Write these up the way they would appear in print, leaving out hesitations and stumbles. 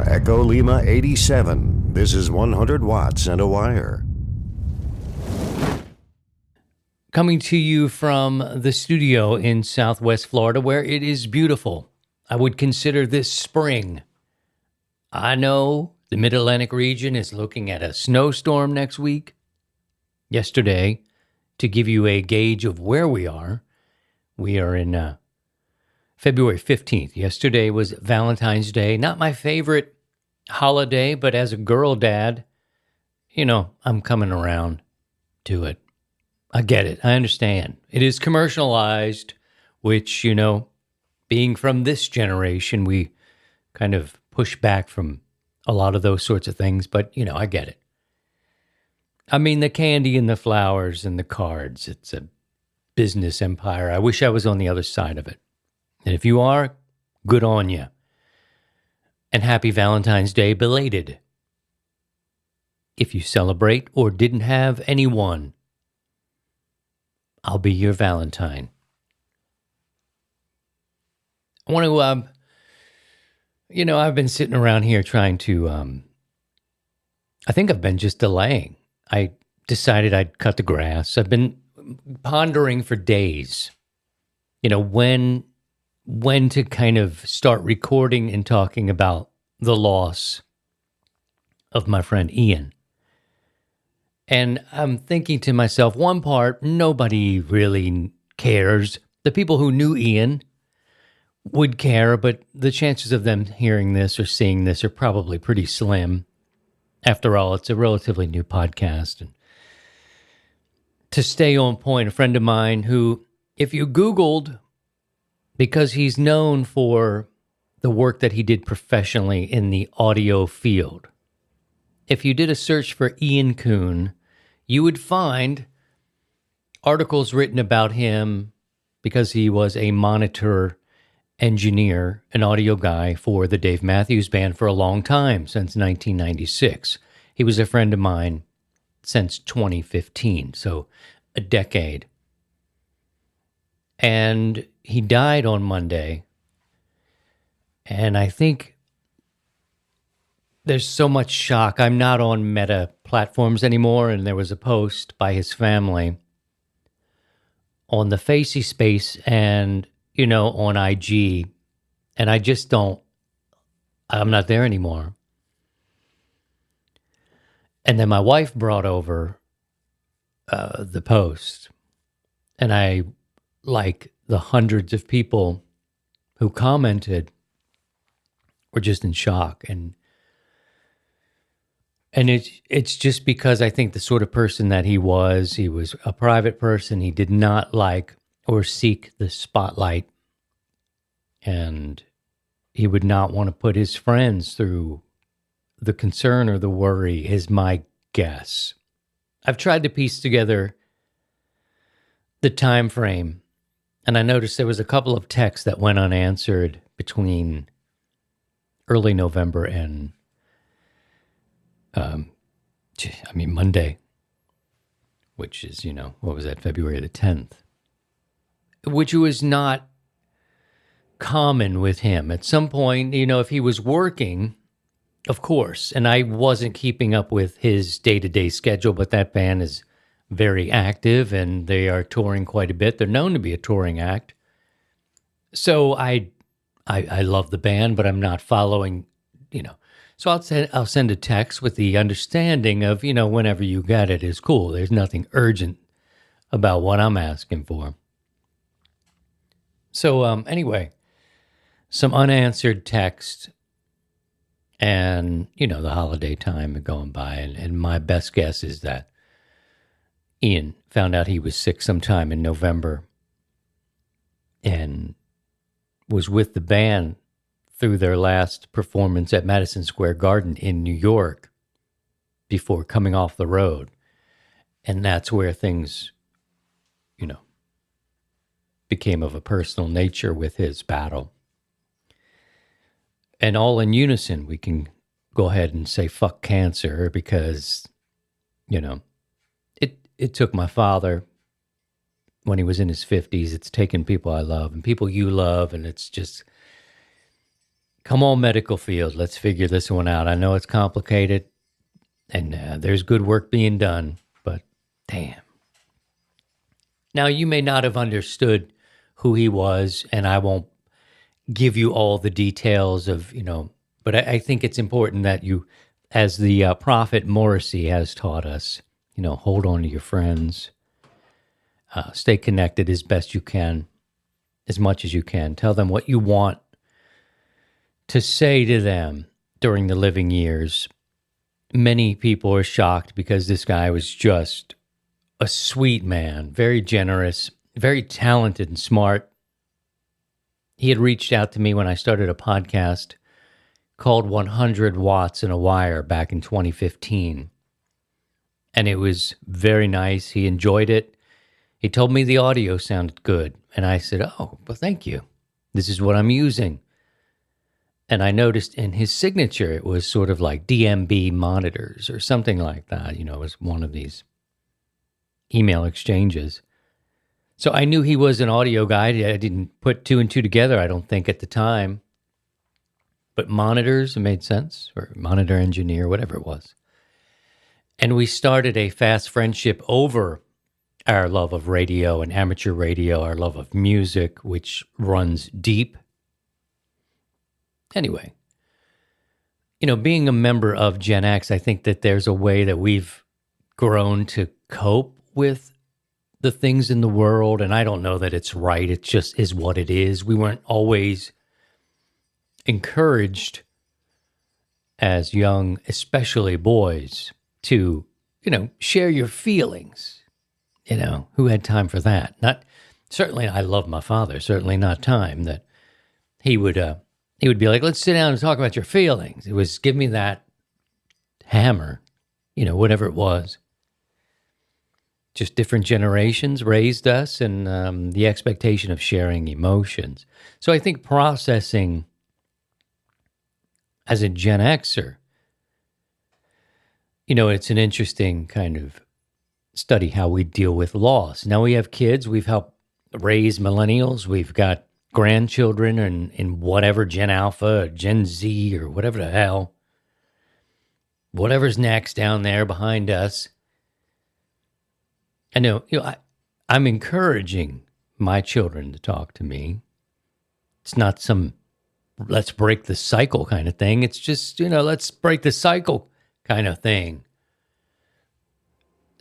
Echo Lima 87. This is 100 watts and a wire. Coming to you from the studio in Southwest Florida, where it is beautiful. I would consider this spring. I know the Mid-Atlantic region is looking at a snowstorm next week. Yesterday, to give you a gauge of where we are in February 15th. Yesterday was Valentine's Day. Not my favorite holiday, but as a girl dad, I'm coming around to it. I get it. I understand. It is commercialized, which, being from this generation, we kind of push back from a lot of those sorts of things, but, I get it. I mean, the candy and the flowers and the cards, it's a business empire. I wish I was on the other side of it. And if you are, good on you. And happy Valentine's Day belated. If you celebrate or didn't have anyone, I'll be your Valentine. I want to, I've been sitting around here trying to, I think I've been just delaying. I decided I'd cut the grass. I've been pondering for days, when to kind of start recording and talking about the loss of my friend Ian. And I'm thinking to myself, one part, nobody really cares. The people who knew Ian would care, but the chances of them hearing this or seeing this are probably pretty slim. After all, it's a relatively new podcast. And to stay on point, a friend of mine who, if you Googled, because he's known for the work that he did professionally in the audio field, if you did a search for Ian Kuhn, you would find articles written about him because he was a monitor engineer, an audio guy for the Dave Matthews Band for a long time, since 1996. He was a friend of mine since 2015, so a decade. And he died on Monday. And I think there's so much shock. I'm not on Meta platforms anymore, and there was a post by his family on the Facey space and, on IG, and I just I'm not there anymore. And then my wife brought over the post, and I, like the hundreds of people who commented, were just in shock. And it's just because I think the sort of person that he was a private person. He did not like or seek the spotlight. And he would not want to put his friends through the concern or the worry, is my guess. I've tried to piece together the time frame, and I noticed there was a couple of texts that went unanswered between early November and Monday, which is, what was that, February the 10th, which was not common with him. At some point, if he was working, of course, and I wasn't keeping up with his day-to-day schedule, but that band is very active and they are touring quite a bit. They're known to be a touring act. So I love the band, but I'm not following, So I'll send a text with the understanding of, whenever you get it is cool. There's nothing urgent about what I'm asking for. So anyway, some unanswered text, and, the holiday time going by. And my best guess is that Ian found out he was sick sometime in November and was with the band through their last performance at Madison Square Garden in New York before coming off the road. And that's where things, became of a personal nature with his battle. And all in unison, we can go ahead and say fuck cancer, because, it took my father when he was in his 50s. It's taken people I love and people you love, and it's just Come on, medical field. Let's figure this one out. I know it's complicated and there's good work being done, but damn. Now, you may not have understood who he was, and I won't give you all the details of, but I think it's important that you, as the prophet Morrissey has taught us, hold on to your friends, stay connected as best you can, as much as you can. Tell them what you want to say to them during the living years. Many people are shocked because this guy was just a sweet man, very generous, very talented and smart. He had reached out to me when I started a podcast called 100 Watts and a Wire back in 2015. And it was very nice. He enjoyed it. He told me the audio sounded good. And I said, oh, well, thank you. This is what I'm using. And I noticed in his signature, it was sort of like DMB monitors or something like that. It was one of these email exchanges. So I knew he was an audio guy. I didn't put two and two together, I don't think, at the time. But monitors, it made sense, or monitor engineer, whatever it was. And we started a fast friendship over our love of radio and amateur radio, our love of music, which runs deep. Anyway, being a member of Gen X, I think that there's a way that we've grown to cope with the things in the world. And I don't know that it's right. It just is what it is. We weren't always encouraged as young, especially boys, to, share your feelings. Who had time for that? Certainly I love my father, certainly not time that he would be like, let's sit down and talk about your feelings. It was, give me that hammer, whatever it was. Just different generations raised us, and the expectation of sharing emotions. So I think processing as a Gen Xer, it's an interesting kind of study how we deal with loss. Now we have kids. We've helped raise millennials. We've got grandchildren in whatever Gen Alpha or Gen Z or whatever the hell, whatever's next down there behind us. I know, I'm encouraging my children to talk to me. It's not some let's break the cycle kind of thing. It's just, let's break the cycle kind of thing.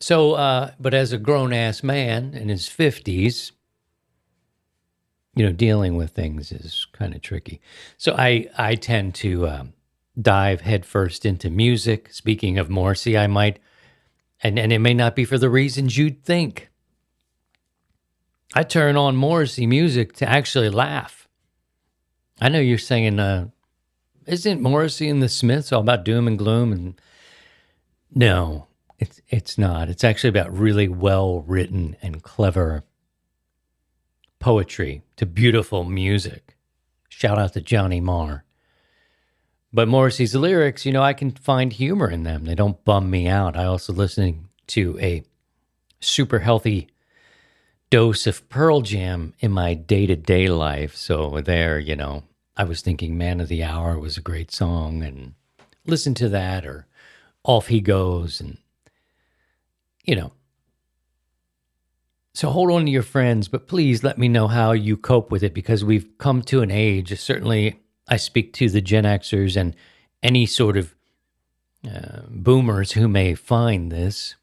So, but as a grown-ass man in his 50s, dealing with things is kind of tricky. So I tend to dive headfirst into music. Speaking of Morrissey, I might, and it may not be for the reasons you'd think. I turn on Morrissey music to actually laugh. I know you're saying, isn't Morrissey and the Smiths all about doom and gloom? And no, it's not. It's actually about really well-written and clever poetry to beautiful music. Shout out to Johnny Marr. But Morrissey's lyrics, I can find humor in them. They don't bum me out. I also listen to a super healthy dose of Pearl Jam in my day-to-day life. So there, I was thinking Man of the Hour was a great song, and listen to that, or Off He Goes, and, So hold on to your friends, but please let me know how you cope with it, because we've come to an age, certainly I speak to the Gen Xers and any sort of boomers who may find this,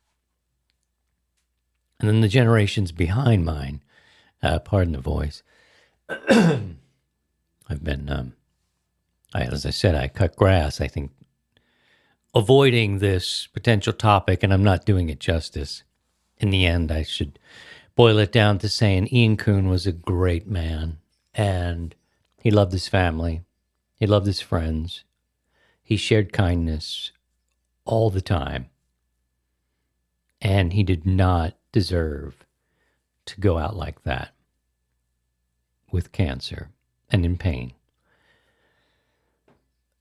and then the generations behind mine, pardon the voice. I've been, as I said, I cut grass, I think, avoiding this potential topic, and I'm not doing it justice. In the end, I should boil it down to saying Ian Kuhn was a great man, and he loved his family. He loved his friends. He shared kindness all the time. And he did not deserve to go out like that with cancer and in pain.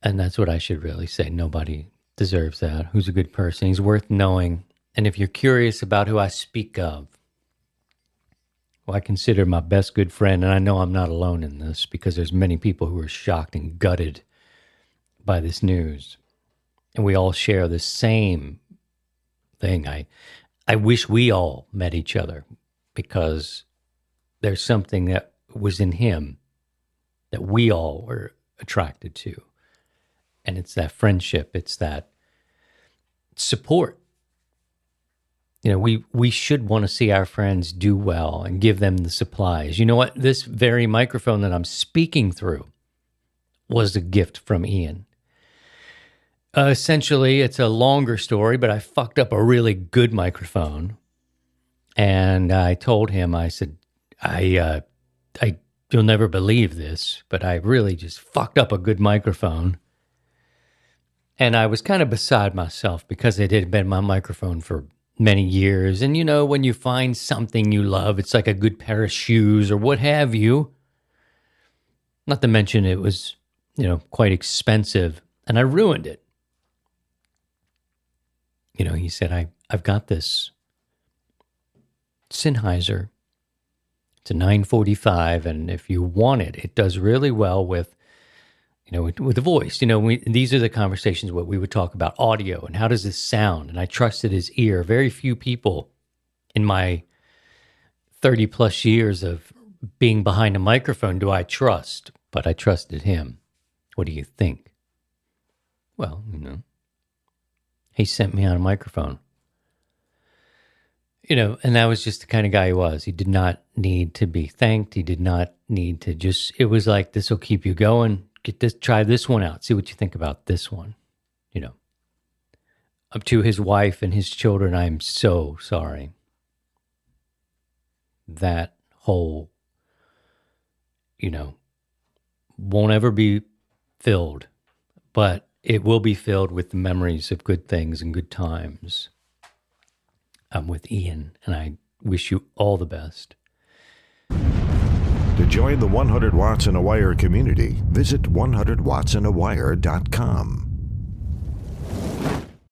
And that's what I should really say. Nobody deserves that. Who's a good person? He's worth knowing. And if you're curious about who I speak of, who I consider my best good friend, and I know I'm not alone in this, because there's many people who are shocked and gutted by this news. And we all share the same thing. I wish we all met each other, because there's something that was in him that we all were attracted to. And it's that friendship. It's that support. You know, we should want to see our friends do well and give them the supplies. You know what? This very microphone that I'm speaking through was a gift from Ian. Essentially, it's a longer story, but I fucked up a really good microphone. And I told him, I said, you'll never believe this, but I really just fucked up a good microphone. And I was kind of beside myself, because it had been my microphone for many years. And, you know, when you find something you love, it's like a good pair of shoes or what have you. Not to mention it was, you know, quite expensive, and I ruined it. You know, he said, I've got this Sennheiser. It's a 945, and if you want it, it does really well with, you know, with the voice. You know, these are the conversations where we would talk about audio and how does this sound, and I trusted his ear. Very few people in my 30 plus years of being behind a microphone do I trust, but I trusted him. What do you think? Well, you know, he sent me on a microphone. You know, and that was just the kind of guy he was. He did not need to be thanked. He did not need to just, it was like, this will keep you going. Get this, try this one out. See what you think about this one. You know, up to his wife and his children, I'm so sorry. That hole, you know, won't ever be filled, but it will be filled with the memories of good things and good times. I'm with Ian, and I wish you all the best. To join the 100 Watts in a Wire community, visit 100wattsinawire.com.